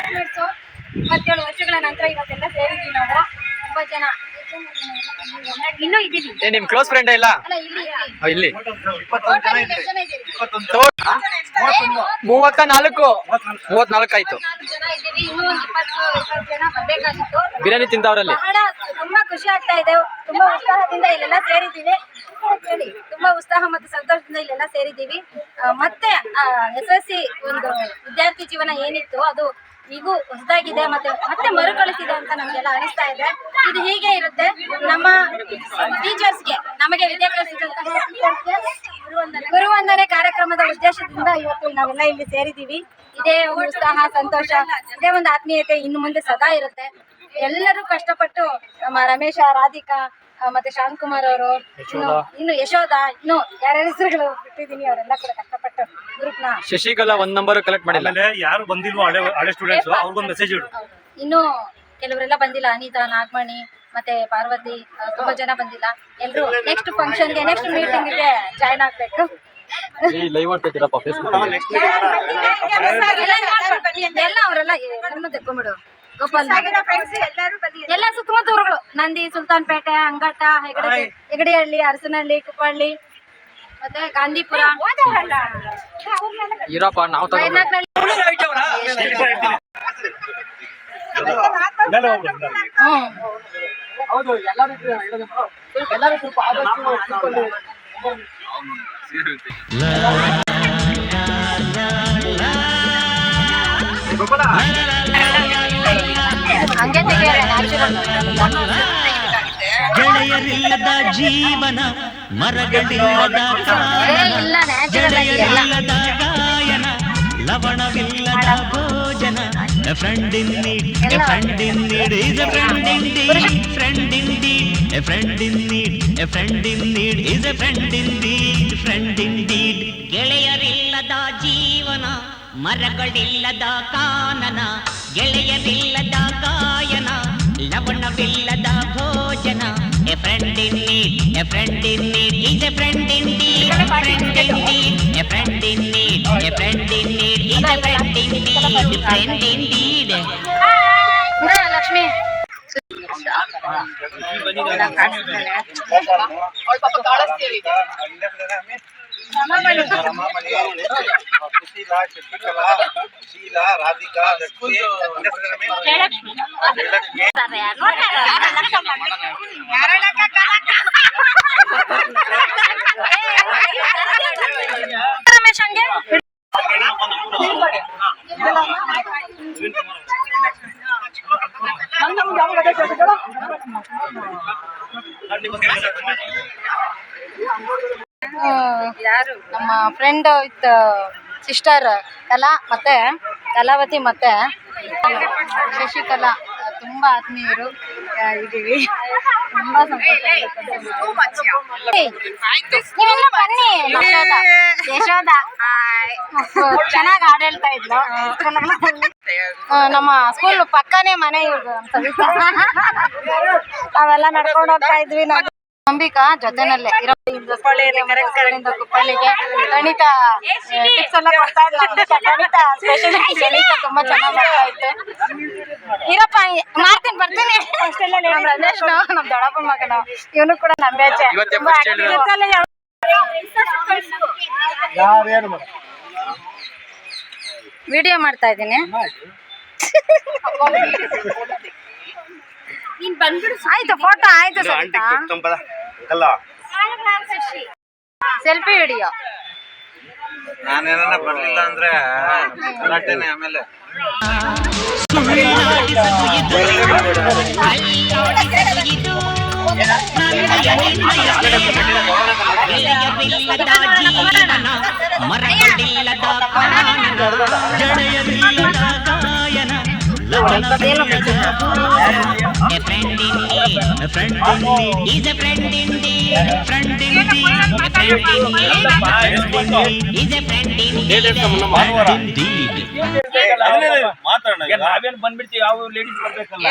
27 ವರ್ಷಗಳ ನಂತರ ಇವತ್ತೆಲ್ಲ ಸೇರಿದೀವಿ ನಾವು. ತುಂಬಾ ಜನ ಇನ್ನೂ ಇದೀವಿ. ನಿಮ್ ಕ್ಲೋಸ್ ಫ್ರೆಂಡ್ ಇಲ್ಲ? ಇಲ್ಲಿ 34 ಆಯ್ತು. ಬಿರಿಯಾನಿ ತಿಂದವರಲ್ಲಿ ತುಂಬಾ ಖುಷಿ ಆಗ್ತಾ ಇದೆ. ತುಂಬಾ ಉತ್ಸಾಹದಿಂದ ಇಲ್ಲೆಲ್ಲ ಸೇರಿದ್ದೀವಿ. ತುಂಬಾ ಉತ್ಸಾಹ ಮತ್ತು ಸಂತೋಷದಿಂದ ಇಲ್ಲೆಲ್ಲ ಸೇರಿದ್ದೀವಿ. ಮತ್ತೆ SSLC ಒಂದು ವಿದ್ಯಾರ್ಥಿ ಜೀವನ ಏನಿತ್ತು ಅದು ಈಗೂ ಹೊಸದಾಗಿದೆ, ಮತ್ತೆ ಮರುಕಳಿಸಿದೆ ಅಂತ ನಮಗೆಲ್ಲ ಅನಿಸ್ತಾ ಇದೆ. ಇದು ಹೀಗೆ ಇರುತ್ತೆ. ನಮ್ಮ ಟೀಚರ್ಸ್ಗೆ, ನಮಗೆ ವಿದ್ಯಾ ಕಲಿಸಿದಂತಹ ಟೀಚರ್ಸ್ಗೆ ಗುರುವಂದನೆ ಕಾರ್ಯಕ್ರಮದ ಉದ್ದೇಶದಿಂದ ಇವತ್ತು ನಾವೆಲ್ಲ ಇಲ್ಲಿ ಸೇರಿದ್ದೀವಿ. ಇದೇ ಒಂದು ಉತ್ಸಾಹ, ಸಂತೋಷ, ಇದೇ ಒಂದು ಆತ್ಮೀಯತೆ ಇನ್ನು ಮುಂದೆ ಸದಾ ಇರುತ್ತೆ. ಎಲ್ಲರೂ ಕಷ್ಟಪಟ್ಟು ನಮ್ಮ ರಮೇಶ, ರಾಧಿಕಾ ಮತ್ತೆ ಶಾಂತಕುಮಾರ್ ಅವರು, ಇನ್ನು ಯಶೋಧ, ಇನ್ನು ಯಾರ್ಯಾರ ಹೆಸರುಗಳು ಬಿಟ್ಟಿದ್ದೀನಿ, ಅವರೆಲ್ಲ ಕೂಡ ಕಷ್ಟಪಟ್ಟು ಗ್ರೂಪ್ ನ. ಶಶಿಕಲಾ 1 ನಂಬರ್ ಕಲೆಕ್ಟ್ ಮಾಡಿಲ್ಲ. ಯಾರು ಬಂದಿಲ್ವೋ ಹಳೆ ಸ್ಟೂಡೆಂಟ್ಸ್, ಅವ್ರಿಗೊಂದು ಮೆಸೇಜ್ ಇಡು. ಇನ್ನು ಕೆಲವರೆಲ್ಲ ಬಂದಿಲ್ಲ. ಅನಿತಾ, ನಾಗಮಣಿ ಮತ್ತೆ ಪಾರ್ವತಿ, ತುಂಬಾ ಜನ ಬಂದಿಲ್ಲ. ಎಲ್ರು ನೆಕ್ಸ್ಟ್ ಫಂಕ್ಷನ್ಗೆ, ನೆಕ್ಸ್ಟ್ ಮೀಟಿಂಗ್ಗೆ ಜಾಯ್ನ್ ಆಗ್ಬೇಕು. ಎಲ್ಲ ಅವರೆಲ್ಲ ತೆಕ್ಕೊಂಬಿಡು. ಗೋಪಾಲ್ ಎಲ್ಲ ಸುತ್ತಮುತ್ತ ಊರುಗಳು, ನಂದಿ, ಸುಲ್ತಾನ್ಪೇಟೆ, ಅಂಗಟ್ಟ, ಹೆಗಡಿಹಳ್ಳಿ, ಅರಸನಹಳ್ಳಿ, ಕುಪ್ಪಳ್ಳಿ, ಮತ್ತೆ ಗಾಂಧಿಪುರ, ಗೆಳೆಯರಿಲ್ಲದ ಜೀವನ, ಮರಗಳಿಲ್ಲದ ಗೆಳೆಯರಿಲ್ಲದ ಗಾಯನ, ಲವಣವಿಲ್ಲದ ಭೋಜನ. A friend in need, a friend in need is a friend indeed. Friend indeed, a friend in need, a friend in need is a friend indeed. Friend indeed. ಗೆಳೆಯರಿಲ್ಲದ ಜೀವನ, ಮರಗಳಿಲ್ಲದ ಕಾನನ, ಗೆಳೆಯರಿಲ್ಲದ ಗಾಯನ, ಲವಣವಿಲ್ಲದ ಭೋಜನ. A friend in need, a friend in need is a friend indeed. Friend indeed, a friend in need, a friend in need is a friend indeed. Friend indeed. Lakshmi Sheila, Radhika, Lakshmi, Ramesh ಹಂಗೆ ಯಾರು ನಮ್ಮ friend with sister Kalavati ಮತ್ತೆ ಶಶಿಕಲಾ ತುಂಬಾ ಆತ್ಮೀಯರು ಇದೀವಿ. ತುಂಬಾ ನೀವೆಲ್ಲ ಬನ್ನಿ. ಯಶೋಧ ಚೆನ್ನಾಗಿ ಹಾಡು ಹೇಳ್ತಾ ಇದ್ಲು. ನಮ್ಮ ಸ್ಕೂಲ್ ಪಕ್ಕನೇ ಮನೆ ಇವ್ರು. ನಾವೆಲ್ಲ ನಡ್ಕೊಂಡು ಹೋಗ್ತಾ ಇದ್ವಿ. ಅಂಬಿಕಾ ಜೊತೆನಲ್ಲೇ ಕುಪ್ಪಳ್ಳಿಗೆ ಗಣಿತ ಟಿಪ್ಸ್ ಎಲ್ಲ ಕೊಡ್ತಾ ಇದ್ಲು. ಗಣಿತ ಸ್ಪೆಷಲ್ ಗಣಿತ ತುಂಬಾ ಚೆನ್ನಾಗಿ ಮಾಡ್ತಾ ಇತ್ತು. ಇರಪ್ಪ ಮಾಡ್ತೀನಿ, ಬರ್ತೀನಿ. ನಮ್ ರಮೇಶ್, ನಮ್ ದೊಡ್ಡಪ್ಪ ಮಗನ, ಇವನು ಕೂಡ ನಮ್ ಬೇಚೆ. ವಿಡಿಯೋ ಮಾಡ್ತಾ ಇದ್ದೀನಿ. ಆಯ್ತು, ಫೋಟೋ ಆಯ್ತು. Selfie video. ನಾನೇನ ಬರ್ಲಿಲ್ಲ ಅಂದ್ರೆ ಗಲಾಟೆನೆ ಆಮೇಲೆ. A friend in need, a friend in need is a friend indeed. Friend indeed, a friend in need, a friend in need is a friend indeed. Friend indeed. ನಾವೇನು ಬಂದ್ಬಿಡ್ತೀವಿ, ಯಾವ ladies ಬರ್ಬೇಕಲ್ಲ.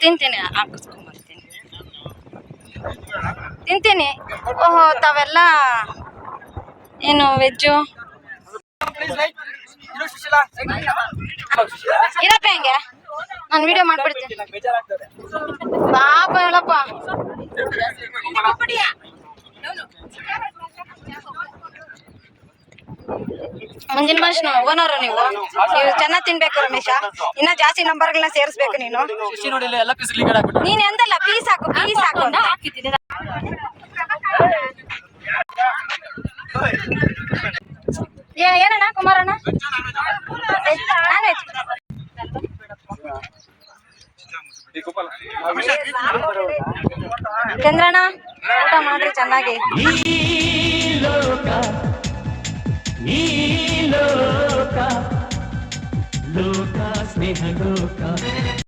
ತಿಂತೀನಿ, ಹಾಕಿಸ್ಕೊಂಡ್ಬರ್ತೀನಿ. ತಿಂತೀನಿ. ಓಹೋ, ತಾವೆಲ್ಲ ಏನು ವೆಜ್ಜು ಇರಪ್ಪ ಹೆಂಗೆ ನಾನು ವಿಡಿಯೋ ಮಾಡ್ಬಿಡ್ತೀನಿ. ಪಾಪ ಹೇಳಪ್ಪ. ಮುಂದಿನ ಮನುಷ್ಯನು ಓನರು ನೀವು ಚೆನ್ನಾಗಿ ತಿನ್ಬೇಕು ರಮೇಶ. ಇನ್ನ ಜಾಸ್ತಿ ನಂಬರ್ಗಳನ್ನ ಸೇರಿಸ್ಬೇಕು ನೀನು. ನೀನ್ ಎಂದಲ್ಲ ಪೀಸ್ ಹಾಕು ಪೀಸ್ ಹಾಕು ಅಂತ. ಏನಣ್ಣ ಕುಮಾರಣ್ಣ? Non veg. ಚಂದ್ರಣ್ಣ ಊಟ ಮಾಡ್ರಿ ಚೆನ್ನಾಗಿ. ಈ ಲೋಕ ಲೋಕ ಸ್ನೇಹ ಲೋಕ